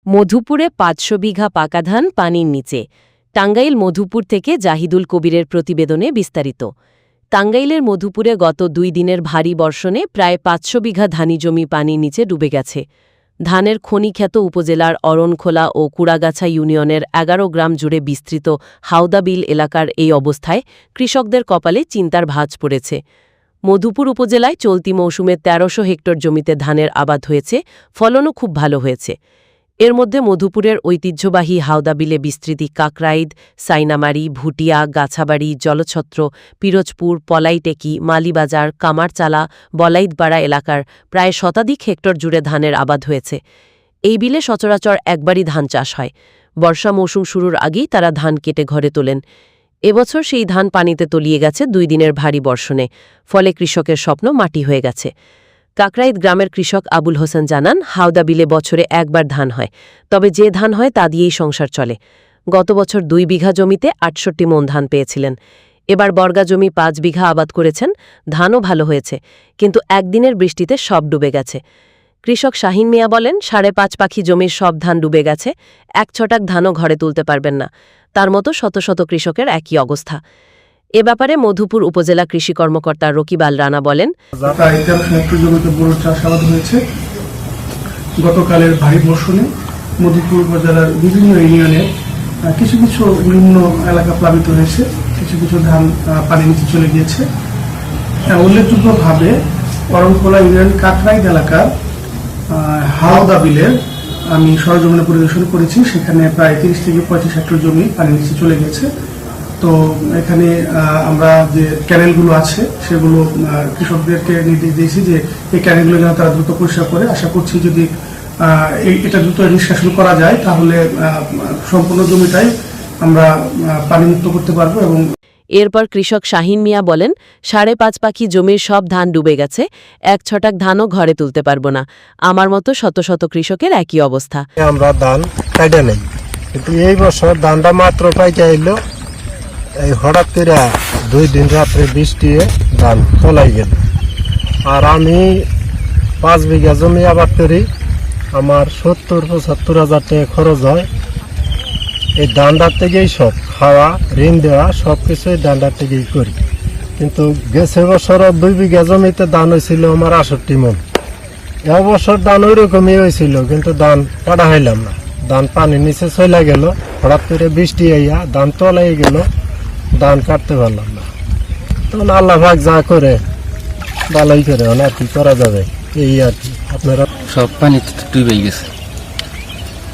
মধুপুরে ৫০০ বিঘা পাকা ধান পানির নিচে। টাঙ্গাইল মধুপুর থেকে জাহিদুল কবিরের প্রতিবেদনে বিস্তারিত। টাঙ্গাইলের মধুপুরে গত ২ দিনের ভারী বর্ষণে প্রায় ৫০০ বিঘা ধানি জমি পানির নিচে ডুবে গেছে। ধানের খনিখ্যাত উপজেলার অরণখোলা ও কুড়াগাছা ইউনিয়নের ১১ গ্রাম জুড়ে বিস্তৃত হাওদাবিল এলাকার এই অবস্থায় কৃষকদের কপালে চিন্তার ভাঁজ পড়েছে। মধুপুর উপজেলায় চলতি মৌসুমে ১৩০০ হেক্টর জমিতে ধানের আবাদ হয়েছে, ফলনও খুব ভালো হয়েছে। এর মধ্যে মধুপুরের ঐতিহ্যবাহী হাওদাবিলে বিস্তৃতি কাকরাইদ, সাইনামারি, ভুটিয়া, গাছাবাড়ি, জলছত্র, পিরোজপুর, পলাইটেকি, মালিবাজার, কামারচালা, বলাইতপাড়া এলাকার প্রায় শতাধিক হেক্টর জুড়ে ধানের আবাদ হয়েছে। এই বিলে সচরাচর একবারই ধান চাষ হয়। বর্ষা মৌসুম শুরুর আগেই তারা ধান কেটে ঘরে তোলেন। এবছর সেই ধান পানিতে তলিয়ে গেছে ২ দিনের ভারী বর্ষণে, ফলে কৃষকের স্বপ্ন মাটি হয়ে গেছে। কাকরাইদ গ্রামের কৃষক আবুল হোসেন জানান, হাওদা বিলে বছরে একবার ধান হয়, তবে যে ধান হয় তা দিয়েই সংসার চলে। গত বছর ২ বিঘা জমিতে ৬৮ মণ ধান পেয়েছিলেন। এবার বর্গা জমি ৫ বিঘা আবাদ করেছেন, ধানও ভালো হয়েছে, কিন্তু একদিনের বৃষ্টিতে সব ডুবে গেছে। কৃষক শাহিন মিয়া বলেন, ৫.৫ পাখি জমির সব ধান ডুবে গেছে, ১ ছটাক ধানও ঘরে তুলতে পারবেন না। তার মতো শত শত কৃষকের একই অবস্থা। এ ব্যাপারে মধুপুর উপজেলা কৃষি কর্মকর্তা রকিব আল রানা বলেন, জমিতে বোরো চাষাবাদ হয়েছে। গতকালের ভারী বর্ষণে মধুপুর উপজেলার বিভিন্ন ইউনিয়নে কিছু কিছু নিম্ন এলাকা প্লাবিত হয়েছে, কিছু কিছু ধান পানির নিচে চলে গিয়েছে। উল্লেখযোগ্যভাবে অরণখোলা ইউনিয়ন কাকরাইদ এলাকার হাওদা বিলের আমি সরজমিনে পরিদর্শন করেছি। সেখানে প্রায় ৩০ থেকে ৩৫ হেক্টর জমি পানির নিচে চলে গেছে। তো এখানে আমরা যে ক্যানেলগুলো আছে সেগুলো কৃষকদেরকে নির্দেশ দিয়েছি যে এই ক্যানেলগুলো যেন তারা দ্রুত পরিষ্কার করে। আশা করছি যদি এটা দ্রুত নিষ্কাশন করা যায় তাহলে সম্পূর্ণ জমিটাই আমরা পানিমুক্ত করতে পারবো। এবং এরপর কৃষক শাহিন মিয়া বলেন, ৫.৫ পাখি জমির সব ধান ডুবে গেছে, ১ ছটাক ধানও ঘরে তুলতে পারবো না। আমার মতো শত শত কৃষকের একই অবস্থা। আমরা ধান কাটা নেই, কিন্তু এই বছর ধানটা মাত্র পাইতে আইলো, এই হঠাৎ করে ২ দিন রাত্রে বৃষ্টি ধান তলাই গেল। আর আমি ৫ বিঘা জমি আবাদ করি, আমার ৭০-৭৫ হাজার টাকা খরচ হয়। এই ধানটার থেকেই সব খাওয়া, ঋণ দেওয়া সব কিছু এই ধানটার থেকেই করি। কিন্তু গেছে বছর ২ বিঘা জমিতে ধান হয়েছিল আমার ৬৮ মণ। এবছর ধান ওই রকমই হয়েছিল, কিন্তু ধান কাটা হইলাম না। ধান পানির নিচে চলে গেল, হঠাৎ করে বৃষ্টি আইয়া ধান তলাই গেল, ধান কাটতে পারলাম না। তখন আল্লাহ পাক যা করে ভালোই করে, আর কি করা যাবে, এই আর কি। আপনারা সব পানি ডুবে গেছে।